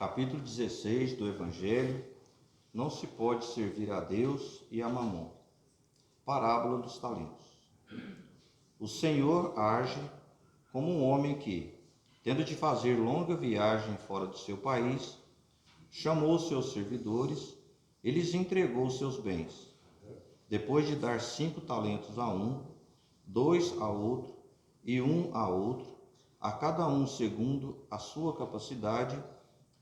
capítulo 16 do Evangelho, não se pode servir a Deus e a Mamon. Parábola dos talentos. O Senhor age como um homem que, tendo de fazer longa viagem fora do seu país, chamou seus servidores e lhes entregou seus bens. Depois de dar 5 talentos a um, 2 a outro e 1 a outro, a cada um segundo a sua capacidade,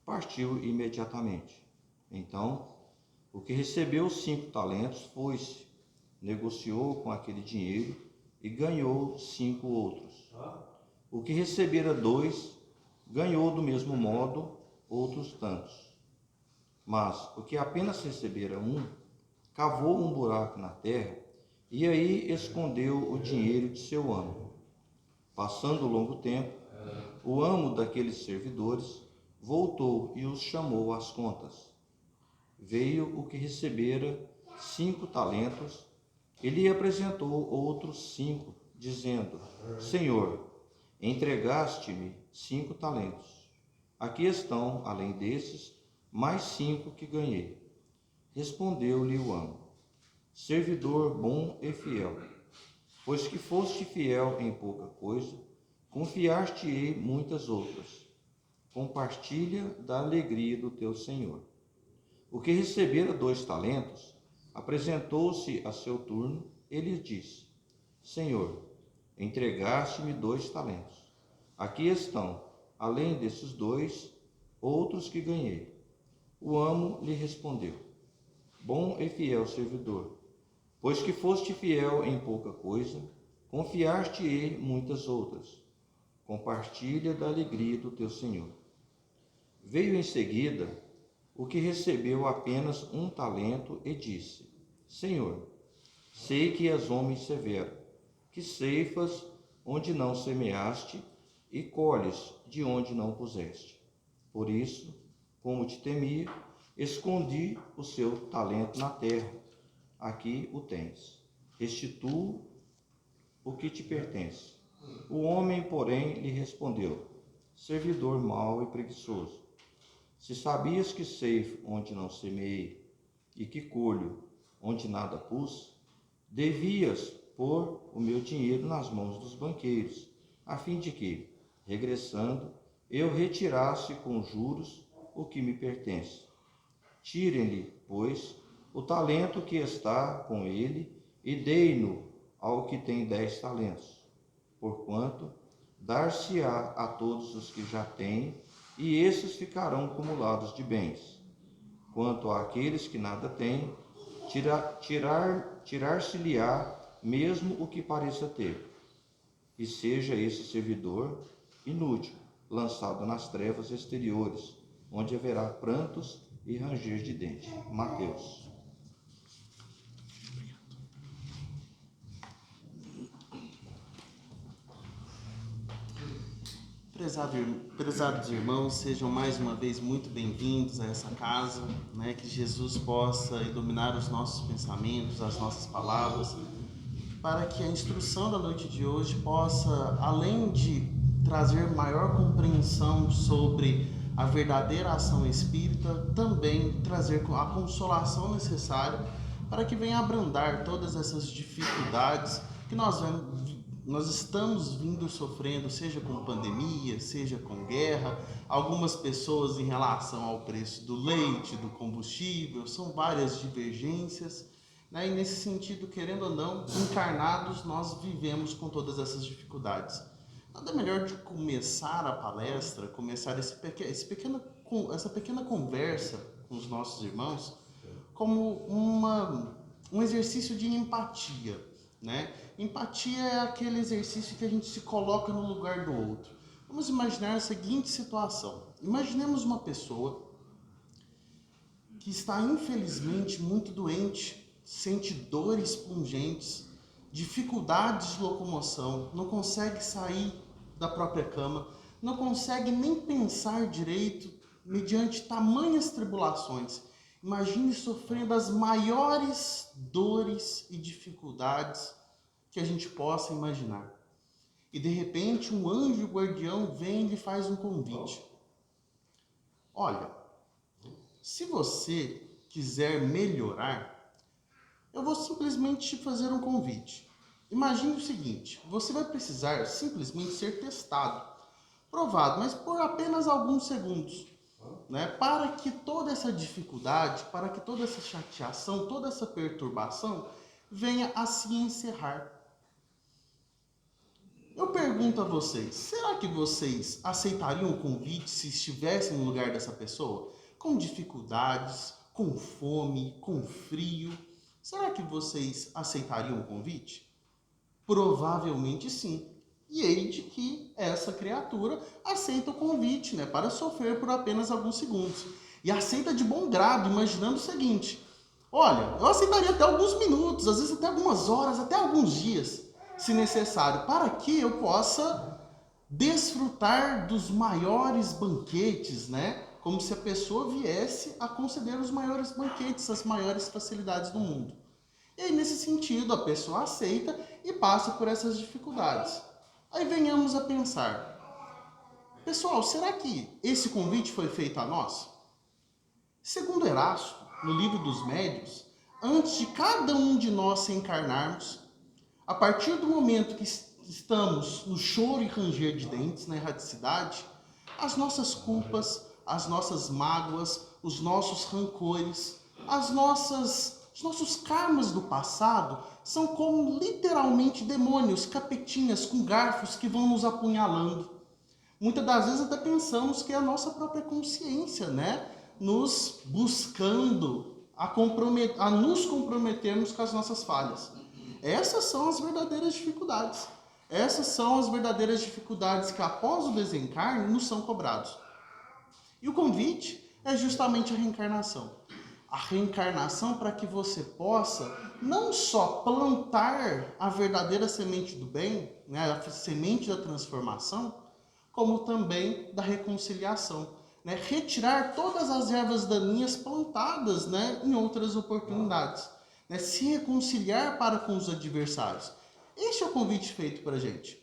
partiu imediatamente. Então, o que recebeu os 5 talentos foi-se, negociou com aquele dinheiro e ganhou 5 outros. O que recebera 2, ganhou do mesmo modo outros tantos. Mas o que apenas recebera 1, cavou um buraco na terra e aí escondeu o dinheiro de seu amo. Passando longo tempo, o amo daqueles servidores voltou e os chamou às contas. Veio o que recebera 5 talentos e lhe apresentou outros 5, dizendo: Senhor, entregaste-me 5 talentos. Aqui estão, além desses, mais 5 que ganhei. Respondeu-lhe o amo: servidor bom e fiel, pois que foste fiel em pouca coisa, confiar-te-ei muitas outras. Compartilha da alegria do teu senhor. O que recebera 2 talentos, apresentou-se a seu turno e lhe disse: Senhor, entregaste-me 2 talentos. Aqui estão, além desses 2, outros que ganhei. O amo lhe respondeu: bom e fiel servidor, pois que foste fiel em pouca coisa, confiar-te-ei muitas outras. Compartilha da alegria do teu senhor. Veio em seguida o que recebeu apenas 1 talento e disse: Senhor, sei que és homem severo, que ceifas onde não semeaste e colhes de onde não puseste. Por isso, como te temia, escondi o seu talento na terra. Aqui o tens. Restituo o que te pertence. O homem, porém, lhe respondeu: servidor mau e preguiçoso, se sabias que ceifo onde não semeei e que colho onde nada pus, devias pôr o meu dinheiro nas mãos dos banqueiros, a fim de que, regressando, eu retirasse com juros o que me pertence. Tirem-lhe, pois, o talento que está com ele e dei-no ao que tem 10 talentos. Porquanto dar-se-á a todos os que já têm, e esses ficarão acumulados de bens. Quanto àqueles que nada têm, tirar-se-lhe-á mesmo o que pareça ter. E seja esse servidor inútil, lançado nas trevas exteriores, onde haverá prantos e ranger de dentes. Mateus. Prezados irmãos, sejam mais uma vez muito bem-vindos a essa casa, né? Que Jesus possa iluminar os nossos pensamentos, as nossas palavras, para que a instrução da noite de hoje possa, além de trazer maior compreensão sobre a verdadeira ação espírita, também trazer a consolação necessária para que venha abrandar todas essas dificuldades que nós estamos vindo sofrendo, seja com pandemia, seja com guerra, algumas pessoas em relação ao preço do leite, do combustível, são várias divergências, né? E nesse sentido, querendo ou não, encarnados, nós vivemos com todas essas dificuldades. Nada melhor de começar a palestra, começar essa pequena conversa com os nossos irmãos, como um exercício de empatia, né? Empatia é aquele exercício que a gente se coloca no lugar do outro. Vamos imaginar a seguinte situação. Imaginemos uma pessoa que está infelizmente muito doente, sente dores pungentes, dificuldades de locomoção, não consegue sair da própria cama, não consegue nem pensar direito mediante tamanhas tribulações. Imagine sofrendo as maiores dores e dificuldades que a gente possa imaginar. E de repente um anjo guardião vem e lhe faz um convite. olha, se você quiser melhorar, eu vou simplesmente te fazer um convite. Imagine o seguinte, você vai precisar simplesmente ser testado, provado, mas por apenas alguns segundos, né? Para que toda essa dificuldade, para que toda essa chateação, toda essa perturbação venha a se encerrar. Eu pergunto a vocês, será que vocês aceitariam o convite se estivessem no lugar dessa pessoa? Com dificuldades, com fome, com frio? Será que vocês aceitariam o convite? Provavelmente sim. E eis de que essa criatura aceita o convite, né, para sofrer por apenas alguns segundos. E aceita de bom grado, imaginando o seguinte: olha, eu aceitaria até alguns minutos, às vezes até algumas horas, até alguns dias, se necessário, para que eu possa desfrutar dos maiores banquetes, né? Como se a pessoa viesse a conceder os maiores banquetes, as maiores facilidades do mundo. E aí, nesse sentido, a pessoa aceita e passa por essas dificuldades. Aí venhamos a pensar, pessoal, será que esse convite foi feito a nós? Segundo Erasto, no livro dos Médiuns, antes de cada um de nós se encarnarmos, a partir do momento que estamos no choro e ranger de dentes, na erraticidade, as nossas culpas, as nossas mágoas, os nossos rancores, os nossos karmas do passado são como literalmente demônios, capetinhas com garfos que vão nos apunhalando. Muitas das vezes até pensamos que é a nossa própria consciência, né? Nos buscando a nos comprometermos com as nossas falhas. Essas são as verdadeiras dificuldades. Essas são as verdadeiras dificuldades que após o desencarne nos são cobrados. E o convite é justamente a reencarnação. A reencarnação para que você possa não só plantar a verdadeira semente do bem, né, a semente da transformação, como também da reconciliação. Né, retirar todas as ervas daninhas plantadas, né, em outras oportunidades. Né, se reconciliar para com os adversários. Este é o convite feito para a gente.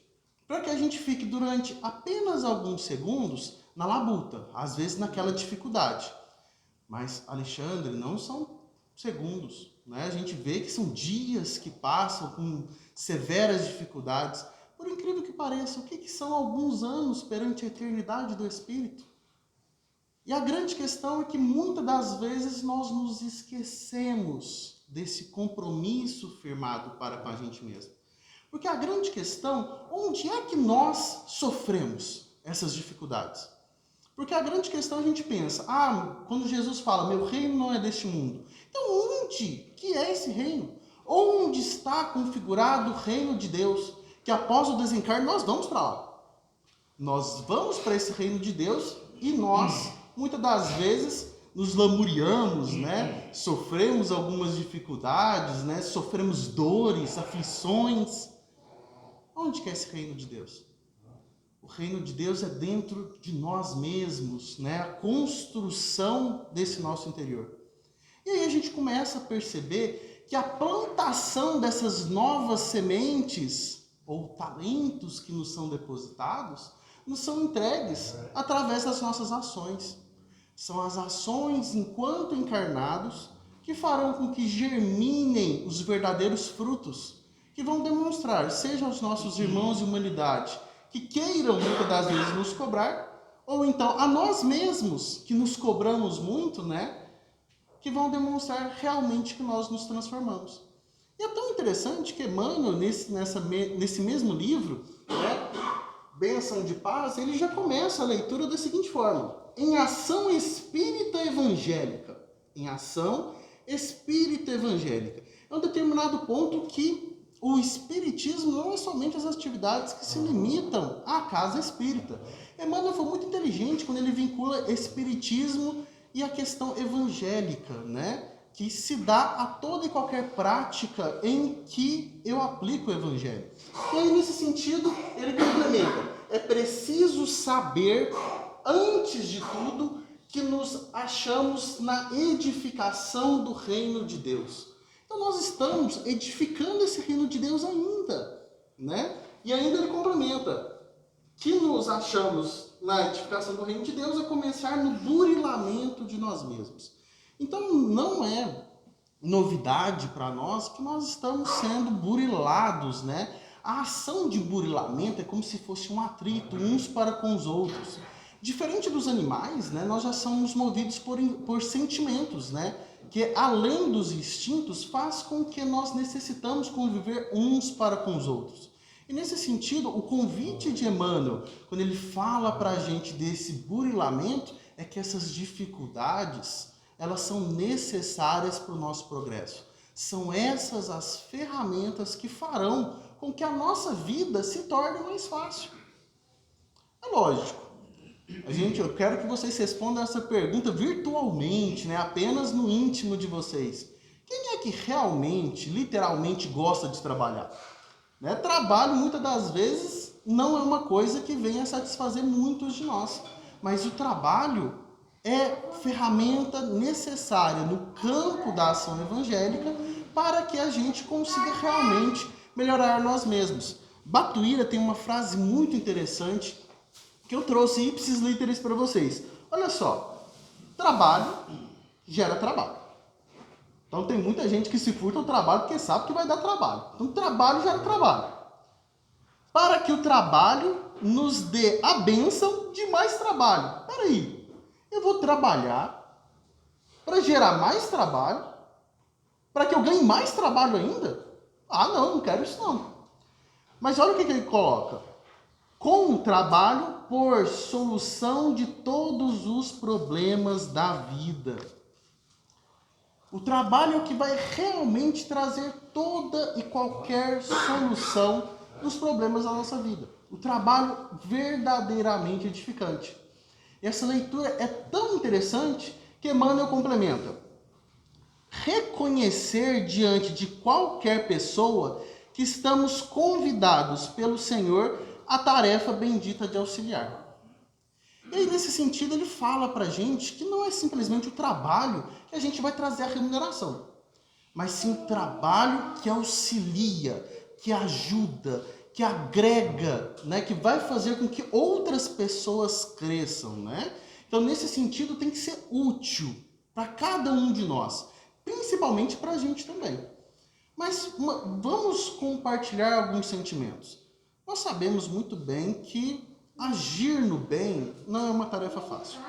Para que a gente fique durante apenas alguns segundos na labuta, às vezes naquela dificuldade. Mas, Alexandre, não são segundos. Né? A gente vê que são dias que passam com severas dificuldades. Por incrível que pareça, o que são alguns anos perante a eternidade do Espírito? E a grande questão é que muitas das vezes nós nos esquecemos desse compromisso firmado para com a gente mesmo. Porque a grande questão, onde é que nós sofremos essas dificuldades? Porque a grande questão a gente pensa, quando Jesus fala, meu reino não é deste mundo. Então onde que é esse reino? Onde está configurado o reino de Deus? Que após o desencarne nós vamos para lá. Nós vamos para esse reino de Deus e nós, muitas das vezes, nos lamuriamos, né? Sofremos algumas dificuldades, né? Sofremos dores, aflições. Onde que é esse reino de Deus? O reino de Deus é dentro de nós mesmos, né? A construção desse nosso interior. E aí a gente começa a perceber que a plantação dessas novas sementes ou talentos que nos são depositados, nos são entregues através das nossas ações. São as ações enquanto encarnados que farão com que germinem os verdadeiros frutos, que vão demonstrar, seja os nossos irmãos de humanidade, que queiram muitas das vezes nos cobrar, ou então a nós mesmos, que nos cobramos muito, né? Que vão demonstrar realmente que nós nos transformamos. E é tão interessante que Emmanuel, nesse mesmo livro, né, Bênção de Paz, ele já começa a leitura da seguinte forma: em ação espírita evangélica. Em ação espírita evangélica. É um determinado ponto que o espiritismo não é somente as atividades que se limitam à casa espírita. Emmanuel foi muito inteligente quando ele vincula espiritismo e a questão evangélica, né? Que se dá a toda e qualquer prática em que eu aplico o evangelho. E aí, nesse sentido, ele complementa: é preciso saber, antes de tudo, que nos achamos na edificação do reino de Deus. Então nós estamos edificando esse reino de Deus ainda, né? E ainda ele complementa que nos achamos na edificação do reino de Deus, a começar no burilamento de nós mesmos. Então não é novidade para nós que nós estamos sendo burilados, né? A ação de burilamento é como se fosse um atrito uns para com os outros. Diferente dos animais, né, nós já somos movidos por sentimentos, né, que além dos instintos faz com que nós necessitamos conviver uns para com os outros. E nesse sentido, o convite de Emmanuel, quando ele fala para a gente desse burilamento, é que essas dificuldades, elas são necessárias para o nosso progresso. São essas as ferramentas que farão com que a nossa vida se torne mais fácil. É lógico. Eu quero que vocês respondam essa pergunta virtualmente, né? Apenas no íntimo de vocês. Quem é que realmente, literalmente gosta de trabalhar? Né? Trabalho, muitas das vezes, não é uma coisa que venha satisfazer muitos de nós. Mas o trabalho é ferramenta necessária no campo da ação evangélica para que a gente consiga realmente melhorar nós mesmos. Batuíra tem uma frase muito interessante que eu trouxe ipsis literis para vocês. Olha só, trabalho gera trabalho. Então tem muita gente que se furta o trabalho porque sabe que vai dar trabalho. Então trabalho gera trabalho. Para que o trabalho nos dê a bênção de mais trabalho. Peraí, eu vou trabalhar para gerar mais trabalho? Para que eu ganhe mais trabalho ainda? Ah, não quero isso não. Mas olha o que ele coloca. Com o trabalho por solução de todos os problemas da vida. O trabalho é o que vai realmente trazer toda e qualquer solução dos problemas da nossa vida. O trabalho verdadeiramente edificante. E essa leitura é tão interessante que Emmanuel complementa. Reconhecer diante de qualquer pessoa que estamos convidados pelo Senhor a tarefa bendita de auxiliar. E aí, nesse sentido, ele fala pra gente que não é simplesmente o trabalho que a gente vai trazer a remuneração, mas sim o trabalho que auxilia, que ajuda, que agrega, né, que vai fazer com que outras pessoas cresçam, né? Então, nesse sentido, tem que ser útil para cada um de nós, principalmente para a gente também. Mas vamos compartilhar alguns sentimentos. Nós sabemos muito bem que agir no bem não é uma tarefa fácil.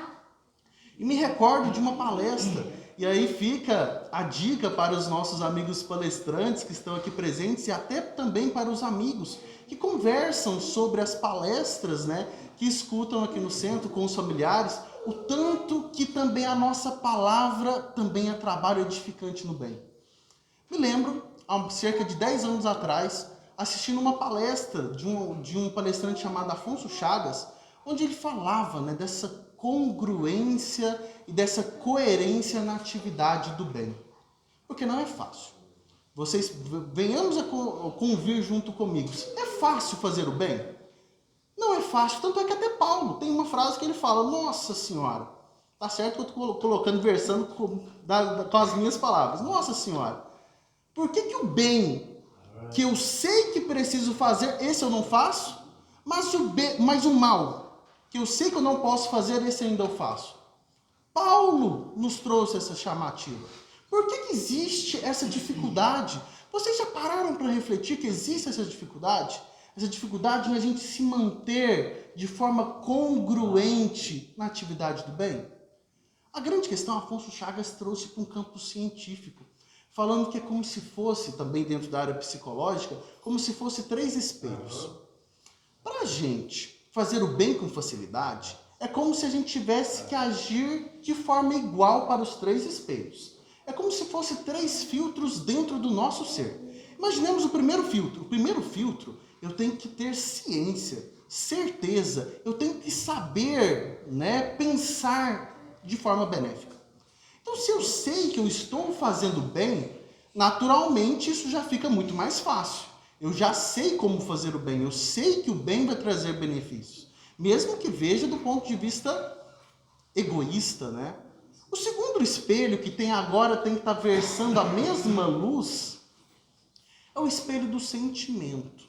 E me recordo de uma palestra, e aí fica a dica para os nossos amigos palestrantes que estão aqui presentes e até também para os amigos que conversam sobre as palestras, né, que escutam aqui no centro com os familiares, o tanto que também a nossa palavra também é trabalho edificante no bem. Me lembro, há cerca de 10 anos atrás, assistindo uma palestra de um palestrante chamado Afonso Chagas, onde ele falava, né, dessa congruência e dessa coerência na atividade do bem. Porque não é fácil. Vocês venhamos a convir junto comigo. É fácil fazer o bem? Não é fácil. Tanto é que até Paulo tem uma frase que ele fala, Nossa Senhora. Tá certo que eu estou colocando, versando com as minhas palavras. Nossa Senhora, por que o bem que eu sei que preciso fazer, esse eu não faço, mas o mal, que eu sei que eu não posso fazer, esse ainda eu faço? Paulo nos trouxe essa chamativa. Por que existe essa dificuldade? Vocês já pararam para refletir que existe essa dificuldade? Essa dificuldade em a gente se manter de forma congruente na atividade do bem? A grande questão, Afonso Chagas trouxe para um campo científico, falando que é como se fosse, também dentro da área psicológica, como se fosse 3 espelhos. Para a gente fazer o bem com facilidade, é como se a gente tivesse que agir de forma igual para os 3 espelhos. É como se fosse 3 filtros dentro do nosso ser. Imaginemos o primeiro filtro. O primeiro filtro, eu tenho que ter ciência, certeza, eu tenho que saber, né, pensar de forma benéfica. Então, se eu sei que eu estou fazendo bem, naturalmente isso já fica muito mais fácil. Eu já sei como fazer o bem, eu sei que o bem vai trazer benefícios, mesmo que veja do ponto de vista egoísta, né? O segundo espelho que tem que estar versando a mesma luz é o espelho do sentimento.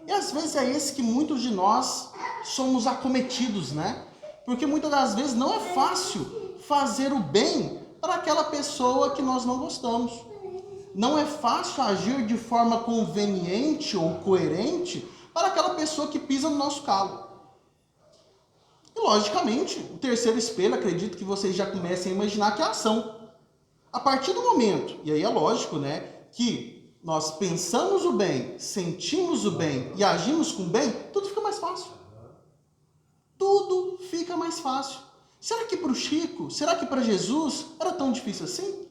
E às vezes é esse que muitos de nós somos acometidos, né? Porque muitas das vezes não é fácil fazer o bem para aquela pessoa que nós não gostamos. Não é fácil agir de forma conveniente ou coerente para aquela pessoa que pisa no nosso calo. E logicamente, o terceiro espelho, acredito que vocês já comecem a imaginar que é a ação. A partir do momento, e aí é lógico, né, que nós pensamos o bem, sentimos o bem e agimos com o bem, tudo fica mais fácil. Tudo fica mais fácil. Será que para o Chico, será que para Jesus era tão difícil assim?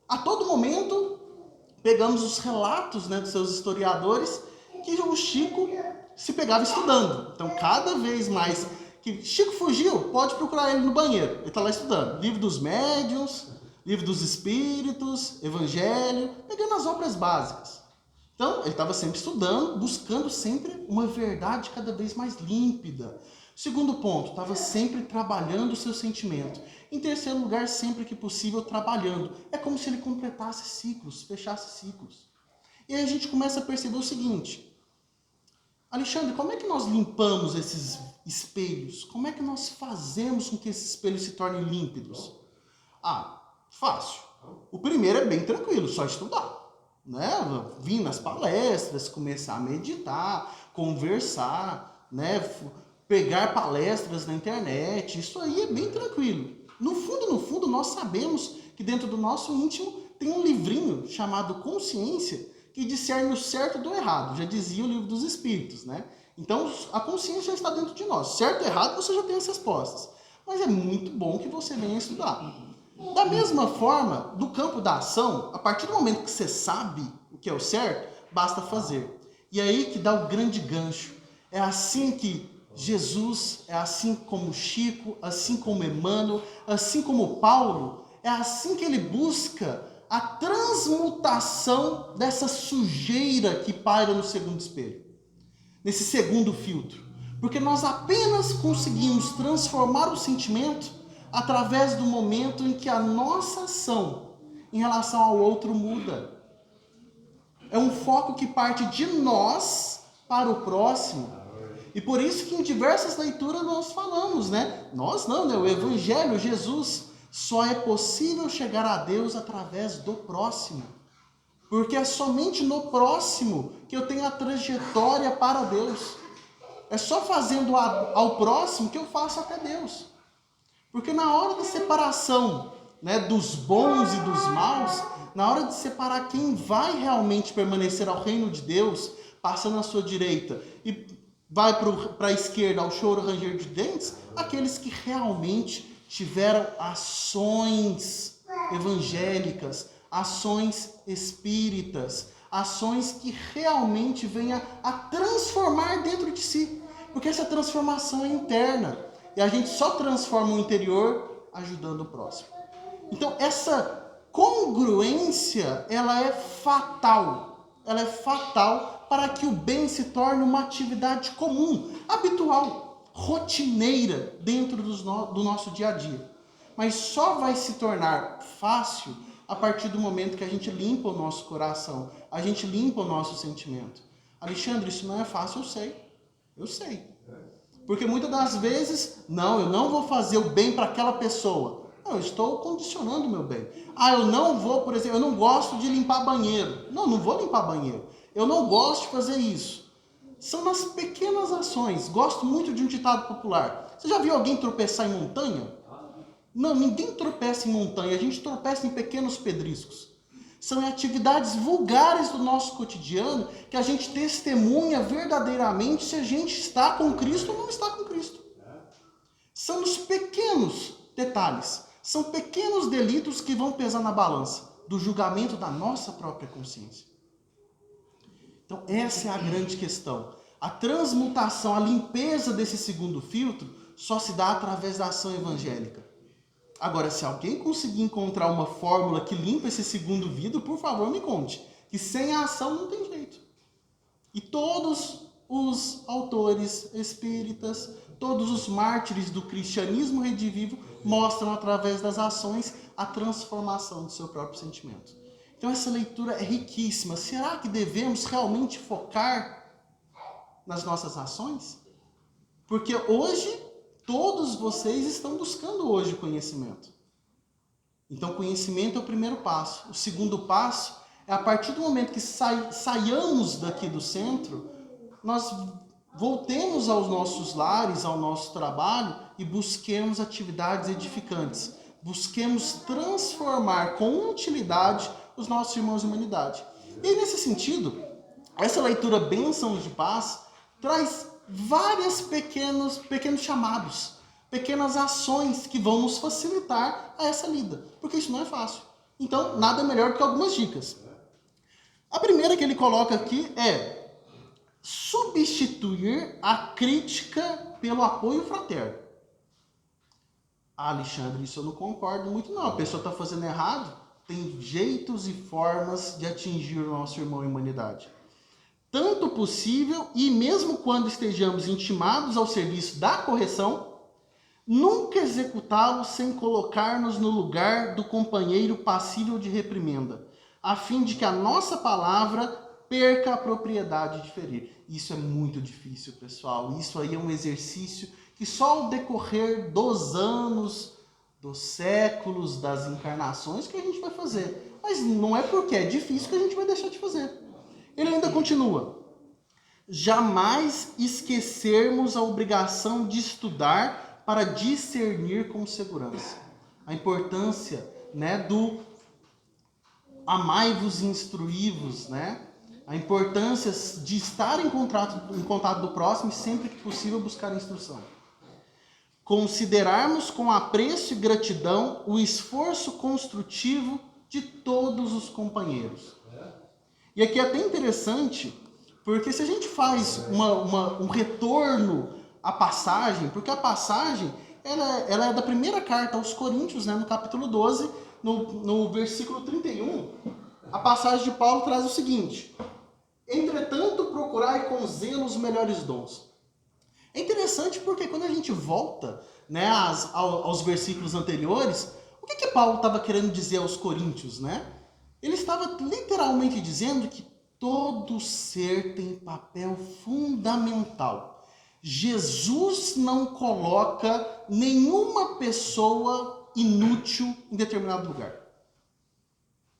A todo momento, pegamos os relatos, né, dos seus historiadores, que o Chico se pegava estudando. Então, cada vez mais que Chico fugiu, pode procurar ele no banheiro. Ele está lá estudando. Livro dos Médiuns, Livro dos Espíritos, Evangelho, pegando as obras básicas. Então, ele estava sempre estudando, buscando sempre uma verdade cada vez mais límpida. Segundo ponto, estava sempre trabalhando o seu sentimento. Em terceiro lugar, sempre que possível, trabalhando. É como se ele completasse ciclos, fechasse ciclos. E aí a gente começa a perceber o seguinte: Alexandre, como é que nós limpamos esses espelhos? Como é que nós fazemos com que esses espelhos se tornem límpidos? Fácil. O primeiro é bem tranquilo, só estudar. Né? Vir nas palestras, começar a meditar, conversar, né? Pegar palestras na internet, isso aí é bem tranquilo. No fundo, nós sabemos que dentro do nosso íntimo tem um livrinho chamado Consciência que discerne o certo do errado, já dizia o Livro dos Espíritos, né? Então, a consciência já está dentro de nós. Certo e errado, você já tem as respostas. Mas é muito bom que você venha estudar. Da mesma forma, do campo da ação, a partir do momento que você sabe o que é o certo, basta fazer. E aí que dá o grande gancho. É assim que Jesus, é assim como Chico, assim como Emmanuel, assim como Paulo, é assim que ele busca a transmutação dessa sujeira que paira no segundo espelho, nesse segundo filtro. Porque nós apenas conseguimos transformar o sentimento através do momento em que a nossa ação em relação ao outro muda. É um foco que parte de nós para o próximo. E por isso que em diversas leituras nós falamos, né? Nós não, né? O Evangelho, Jesus, só é possível chegar a Deus através do próximo. Porque é somente no próximo que eu tenho a trajetória para Deus. É só fazendo ao próximo que eu faço até Deus. Porque na hora da separação, né, dos bons e dos maus, na hora de separar quem vai realmente permanecer ao reino de Deus, passando à sua direita e vai para a esquerda ao choro ranger de dentes, aqueles que realmente tiveram ações evangélicas, ações espíritas, ações que realmente venham a transformar dentro de si. Porque essa transformação é interna. E a gente só transforma o interior ajudando o próximo. Então, essa congruência, ela é fatal. Ela é fatal para que o bem se torne uma atividade comum, habitual, rotineira dentro do nosso dia a dia. Mas só vai se tornar fácil a partir do momento que a gente limpa o nosso coração, a gente limpa o nosso sentimento. Alexandre, isso não é fácil, eu sei. Porque muitas das vezes, não, eu não vou fazer o bem para aquela pessoa. Não, eu estou condicionando o meu bem. Eu não vou, por exemplo, eu não gosto de limpar banheiro. Não vou limpar banheiro. Eu não gosto de fazer isso. São nas pequenas ações. Gosto muito de um ditado popular. Você já viu alguém tropeçar em montanha? Não, ninguém tropeça em montanha. A gente tropeça em pequenos pedriscos. São atividades vulgares do nosso cotidiano que a gente testemunha verdadeiramente se a gente está com Cristo ou não está com Cristo. São os pequenos detalhes, são pequenos delitos que vão pesar na balança do julgamento da nossa própria consciência. Então essa é a grande questão. A transmutação, a limpeza desse segundo filtro só se dá através da ação evangélica. Agora, se alguém conseguir encontrar uma fórmula que limpa esse segundo vidro, por favor, me conte. Que sem a ação não tem jeito. E todos os autores espíritas, todos os mártires do cristianismo redivivo mostram através das ações a transformação do seu próprio sentimento. Então essa leitura é riquíssima. Será que devemos realmente focar nas nossas ações? Porque hoje, todos vocês estão buscando hoje conhecimento. Então, conhecimento é o primeiro passo. O segundo passo é a partir do momento que saiamos daqui do centro, nós voltemos aos nossos lares, ao nosso trabalho e busquemos atividades edificantes. Busquemos transformar com utilidade os nossos irmãos de humanidade. E nesse sentido, essa leitura Bênçãos de Paz traz vários pequenos chamados, pequenas ações que vão nos facilitar a essa lida, porque isso não é fácil. Então, nada melhor do que algumas dicas. A primeira que ele coloca aqui é substituir a crítica pelo apoio fraterno. Alexandre, isso eu não concordo muito não. A pessoa está fazendo errado, tem jeitos e formas de atingir o nosso irmão em humanidade. Tanto possível, e mesmo quando estejamos intimados ao serviço da correção, nunca executá-lo sem colocar-nos no lugar do companheiro passível de reprimenda, a fim de que a nossa palavra perca a propriedade de ferir. Isso é muito difícil, pessoal. Isso aí é um exercício que só ao decorrer dos anos, dos séculos, das encarnações que a gente vai fazer. Mas não é porque é difícil que a gente vai deixar de fazer. Ele ainda continua. Jamais esquecermos a obrigação de estudar para discernir com segurança. A importância, do amai-vos e instruí-vos, A importância de estar em contato do próximo e sempre que possível buscar instrução. Considerarmos com apreço e gratidão o esforço construtivo de todos os companheiros. E aqui é até interessante, porque se a gente faz um retorno à passagem, porque a passagem ela é da primeira carta aos Coríntios, no capítulo 12, no versículo 31, a passagem de Paulo traz o seguinte: entretanto, procurai com zelo os melhores dons. É interessante porque quando a gente volta aos versículos anteriores, o que Paulo estava querendo dizer aos coríntios? Ele estava literalmente dizendo que todo ser tem papel fundamental. Jesus não coloca nenhuma pessoa inútil em determinado lugar.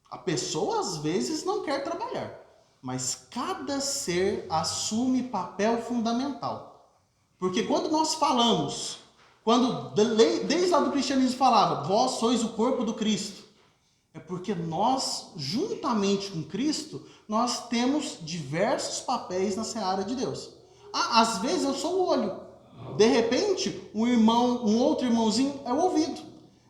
A pessoa às vezes não quer trabalhar, mas cada ser assume papel fundamental. Porque quando nós falamos, desde lá do cristianismo falava, vós sois o corpo do Cristo, é porque nós, juntamente com Cristo, nós temos diversos papéis na seara de Deus. Às vezes eu sou o olho, de repente um outro irmãozinho é o ouvido,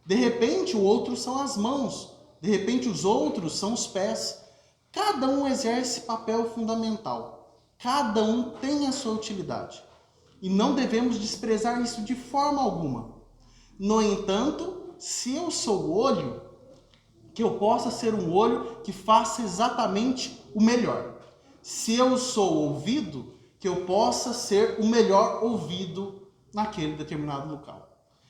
de repente o outro são as mãos, de repente os outros são os pés. Cada um exerce papel fundamental. Cada um tem a sua utilidade. E não devemos desprezar isso de forma alguma. No entanto, se eu sou o olho, que eu possa ser um olho que faça exatamente o melhor. Se eu sou o ouvido, que eu possa ser o melhor ouvido naquele determinado local.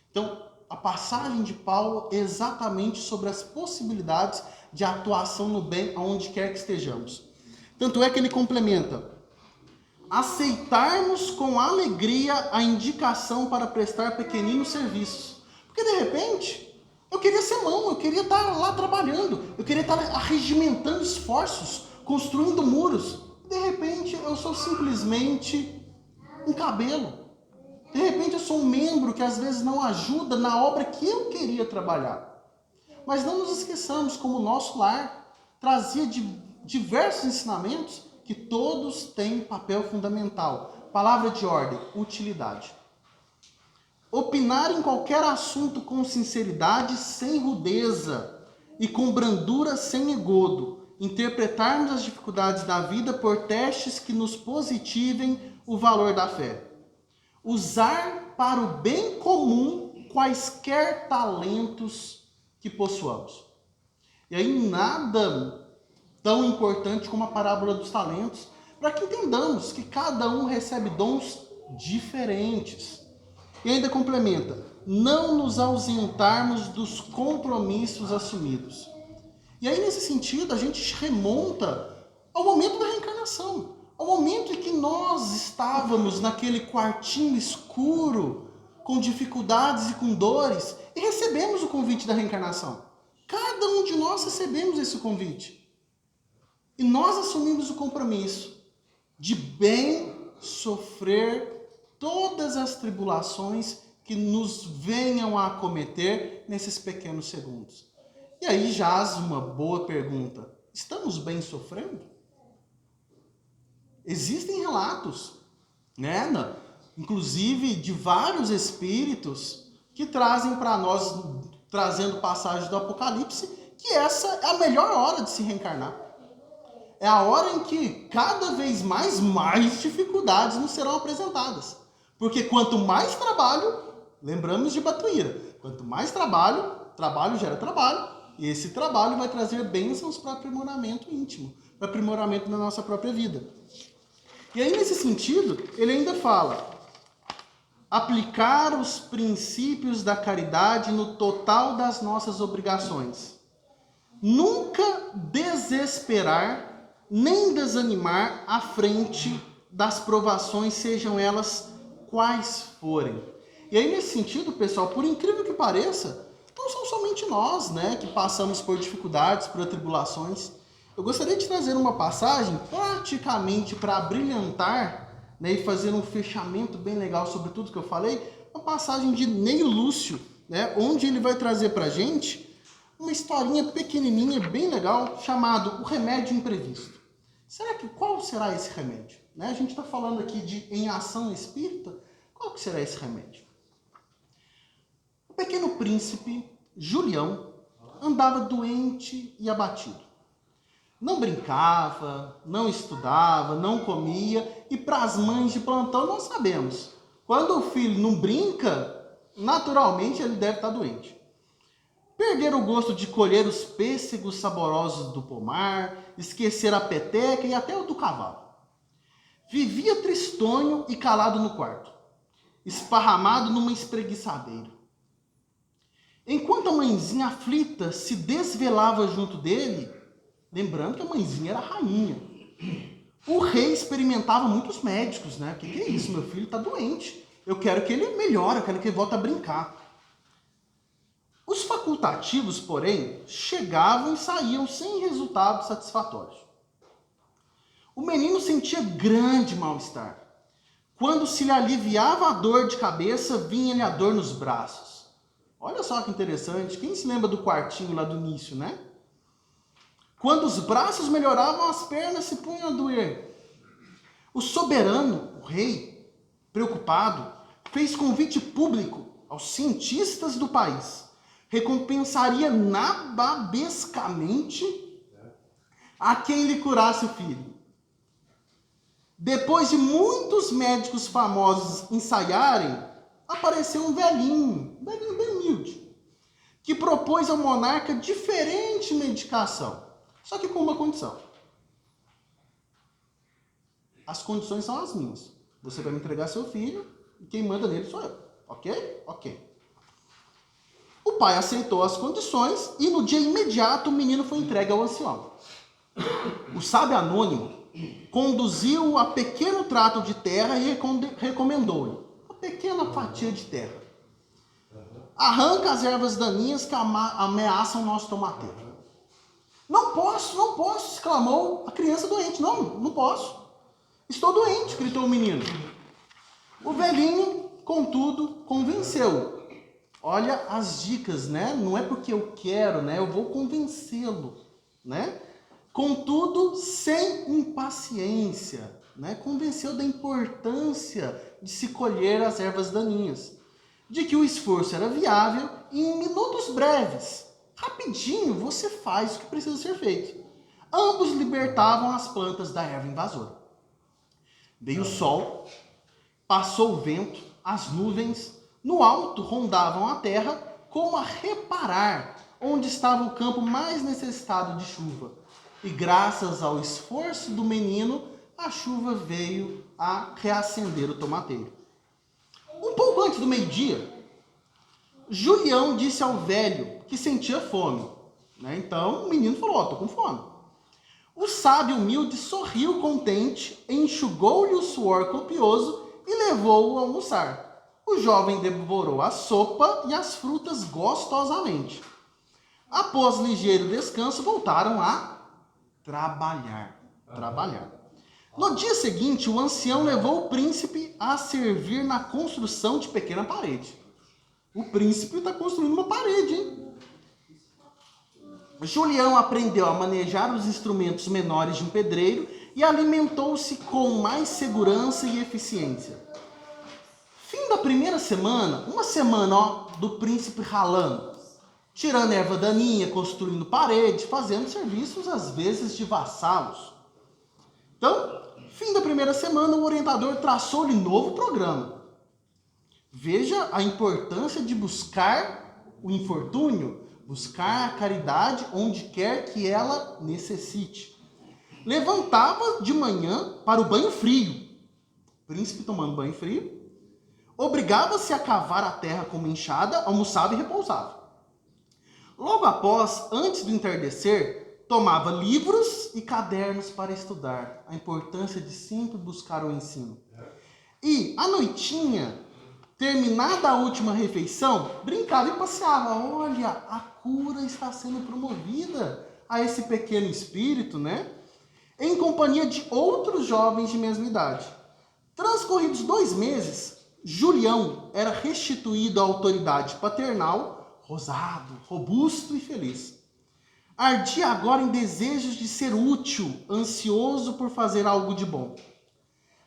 Então, a passagem de Paulo é exatamente sobre as possibilidades de atuação no bem aonde quer que estejamos. Tanto é que ele complementa: aceitarmos com alegria a indicação para prestar pequeninos serviços. Porque de repente, eu queria ser mão, eu queria estar lá trabalhando, eu queria estar arregimentando esforços, construindo muros. De repente, eu sou simplesmente um cabelo. De repente, eu sou um membro que às vezes não ajuda na obra que eu queria trabalhar. Mas não nos esqueçamos, como o nosso lar trazia diversos ensinamentos, que todos têm papel fundamental. Palavra de ordem, utilidade. Opinar em qualquer assunto com sinceridade, sem rudeza, e com brandura, sem engodo. Interpretarmos as dificuldades da vida por testes que nos positivem o valor da fé. Usar para o bem comum quaisquer talentos que possuamos. E aí nada tão importante como a parábola dos talentos, para que entendamos que cada um recebe dons diferentes. E ainda complementa: não nos ausentarmos dos compromissos assumidos. E aí nesse sentido a gente remonta ao momento da reencarnação. Ao momento em que nós estávamos naquele quartinho escuro, com dificuldades e com dores, e recebemos o convite da reencarnação. Cada um de nós recebemos esse convite. E nós assumimos o compromisso de bem sofrer todas as tribulações que nos venham a acometer nesses pequenos segundos. E aí jaz uma boa pergunta. Estamos bem sofrendo? Existem relatos, né, inclusive de vários espíritos que trazem para nós, trazendo passagens do Apocalipse, que essa é a melhor hora de se reencarnar. É a hora em que cada vez mais dificuldades nos serão apresentadas. Porque quanto mais trabalho, lembramos de Batuíra, quanto mais trabalho gera trabalho, e esse trabalho vai trazer bênçãos para aprimoramento íntimo, para aprimoramento na nossa própria vida. E aí, nesse sentido, ele ainda fala: aplicar os princípios da caridade no total das nossas obrigações. Nunca desesperar nem desanimar à frente das provações, sejam elas quais forem. E aí, nesse sentido, pessoal, por incrível que pareça, não são somente nós, né, que passamos por dificuldades, por atribulações. Eu gostaria de trazer uma passagem praticamente para brilhantar, né, e fazer um fechamento bem legal sobre tudo que eu falei, uma passagem de Ney Lúcio, né, onde ele vai trazer para a gente uma historinha pequenininha, bem legal, chamado O Remédio Imprevisto. Qual será esse remédio? Né, a gente está falando aqui de em ação espírita, qual que será esse remédio? O pequeno príncipe, Julião, andava doente e abatido. Não brincava, não estudava, não comia, e para as mães de plantão nós sabemos, quando o filho não brinca, naturalmente ele deve estar doente. Perder o gosto de colher os pêssegos saborosos do pomar, esquecer a peteca e até o do cavalo. Vivia tristonho e calado no quarto, esparramado numa espreguiçadeira. Enquanto a mãezinha aflita se desvelava junto dele, lembrando que a mãezinha era rainha, o rei experimentava muitos médicos, né? O que é isso? Meu filho está doente. Eu quero que ele melhore, eu quero que ele volte a brincar. Os facultativos, porém, chegavam e saíam sem resultados satisfatórios. O menino sentia grande mal-estar. Quando se lhe aliviava a dor de cabeça, vinha-lhe a dor nos braços. Olha só que interessante. Quem se lembra do quartinho lá do início, né? Quando os braços melhoravam, as pernas se punham a doer. O soberano, o rei, preocupado, fez convite público aos cientistas do país. Recompensaria nababescamente a quem lhe curasse o filho. Depois de muitos médicos famosos ensaiarem, apareceu um velhinho bem humilde, que propôs ao monarca diferente medicação, só que com uma condição. As condições são as minhas. Você vai me entregar seu filho e quem manda nele sou eu. Ok? Ok. O pai aceitou as condições e no dia imediato o menino foi entregue ao ancião. O sábio anônimo conduziu-o a pequeno trato de terra e recomendou-lhe uma pequena fatia de terra. Arranca as ervas daninhas que ameaçam o nosso tomateiro. Não posso, exclamou a criança doente. Não posso. Estou doente, gritou o menino. O velhinho, contudo, convenceu-o. Olha as dicas, né? Não é porque eu quero, né? Eu vou convencê-lo, né? Contudo, sem impaciência, né? Convenceu da importância de se colher as ervas daninhas, de que o esforço era viável e em minutos breves, rapidinho, você faz o que precisa ser feito. Ambos libertavam as plantas da erva invasora. Veio o sol, passou o vento, as nuvens, no alto rondavam a terra como a reparar onde estava o campo mais necessitado de chuva. E graças ao esforço do menino, a chuva veio a reacender o tomateiro. Um pouco antes do meio-dia, Julião disse ao velho que sentia fome. Então o menino falou, estou com fome. O sábio humilde sorriu contente, enxugou-lhe o suor copioso e levou-o a almoçar. O jovem devorou a sopa e as frutas gostosamente. Após ligeiro descanso, voltaram a trabalhar. No dia seguinte, o ancião levou o príncipe a servir na construção de pequena parede. O príncipe está construindo uma parede, hein? Julião aprendeu a manejar os instrumentos menores de um pedreiro e alimentou-se com mais segurança e eficiência. Fim da primeira semana, uma semana do príncipe ralando, tirando erva daninha, construindo parede, fazendo serviços às vezes de vassalos. Então, fim da primeira semana, o orientador traçou-lhe novo programa. Veja a importância de buscar o infortúnio, buscar a caridade onde quer que ela necessite. Levantava de manhã para o banho frio. O príncipe tomando banho frio. Obrigava-se a cavar a terra com uma enxada, almoçava e repousava. Logo após, antes do entardecer, tomava livros e cadernos para estudar. A importância de sempre buscar o ensino. E, à noitinha, terminada a última refeição, brincava e passeava. Olha, a cura está sendo promovida a esse pequeno espírito, né? Em companhia de outros jovens de mesma idade. Transcorridos 2 meses, Julião era restituído à autoridade paternal, rosado, robusto e feliz. Ardia agora em desejos de ser útil, ansioso por fazer algo de bom.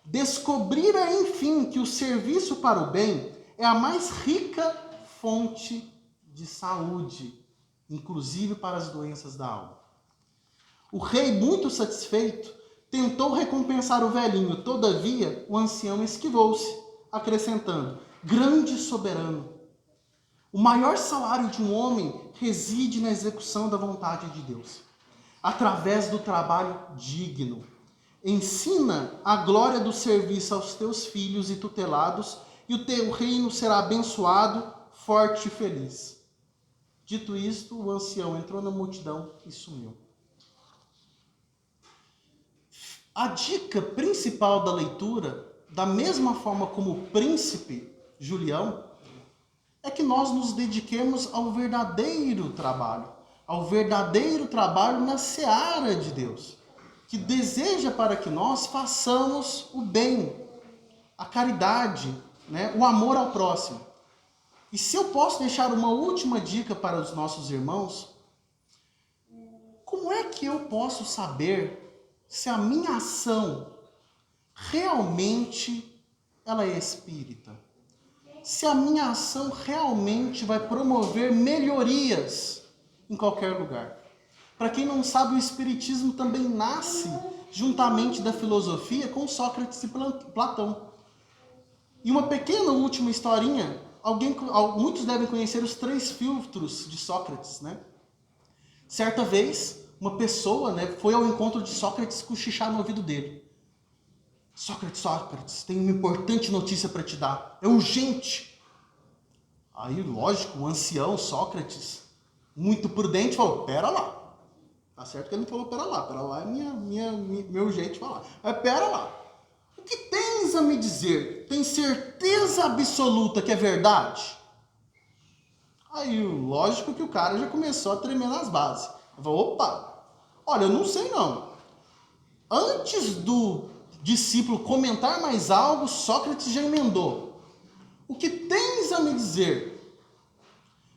Descobrira, enfim, que o serviço para o bem é a mais rica fonte de saúde, inclusive para as doenças da alma. O rei, muito satisfeito, tentou recompensar o velhinho, todavia o ancião esquivou-se, acrescentando: grande soberano, o maior salário de um homem reside na execução da vontade de Deus, através do trabalho digno. Ensina a glória do serviço aos teus filhos e tutelados, e o teu reino será abençoado, forte e feliz. Dito isto, o ancião entrou na multidão e sumiu. A dica principal da leitura, da mesma forma como o príncipe Julião, é que nós nos dediquemos ao verdadeiro trabalho na seara de Deus, que deseja para que nós façamos o bem, a caridade, né? O amor ao próximo. E se eu posso deixar uma última dica para os nossos irmãos, como é que eu posso saber se a minha ação realmente ela é espírita? Se a minha ação realmente vai promover melhorias em qualquer lugar? Para quem não sabe, o espiritismo também nasce juntamente da filosofia com Sócrates e Platão. E uma pequena última historinha, muitos devem conhecer os 3 filtros de Sócrates, né? Certa vez, uma pessoa, né, foi ao encontro de Sócrates cochichar no ouvido dele. Sócrates, tenho uma importante notícia para te dar. É urgente. Aí, lógico, o ancião Sócrates, muito prudente, falou: pera lá. Tá certo que ele não falou pera lá é meu jeito de falar. Mas pera lá. O que tens a me dizer? Tem certeza absoluta que é verdade? Aí, lógico que o cara já começou a tremer nas bases. Ele falou: opa, olha, eu não sei não. Antes do discípulo comentar mais algo, Sócrates já emendou: o que tens a me dizer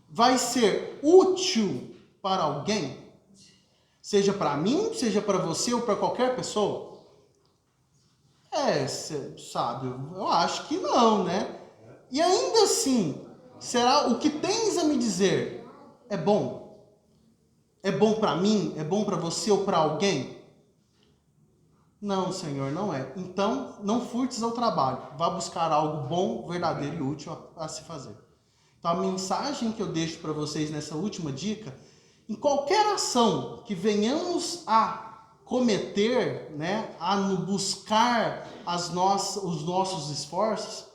vai ser útil para alguém? Seja para mim, seja para você ou para qualquer pessoa? Sabe, eu acho que não, né? E ainda assim, será o que tens a me dizer é bom? É bom para mim? É bom para você ou para alguém? Não, Senhor, não é. Então, não furtes ao trabalho. Vá buscar algo bom, verdadeiro e útil a se fazer. Então, a mensagem que eu deixo para vocês nessa última dica: em qualquer ação que venhamos a cometer, né, a buscar os nossos esforços,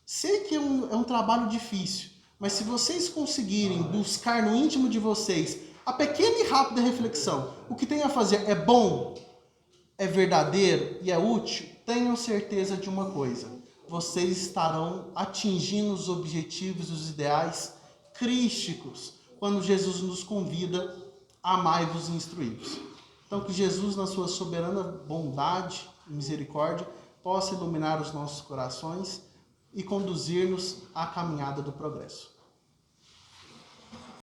sei que é um trabalho difícil, mas se vocês conseguirem buscar no íntimo de vocês a pequena e rápida reflexão, o que tem a fazer é bom, é verdadeiro e é útil, tenham certeza de uma coisa: vocês estarão atingindo os objetivos e os ideais crísticos quando Jesus nos convida a amai-vos e instruí-vos. Então, que Jesus, na sua soberana bondade e misericórdia, possa iluminar os nossos corações e conduzir-nos à caminhada do progresso.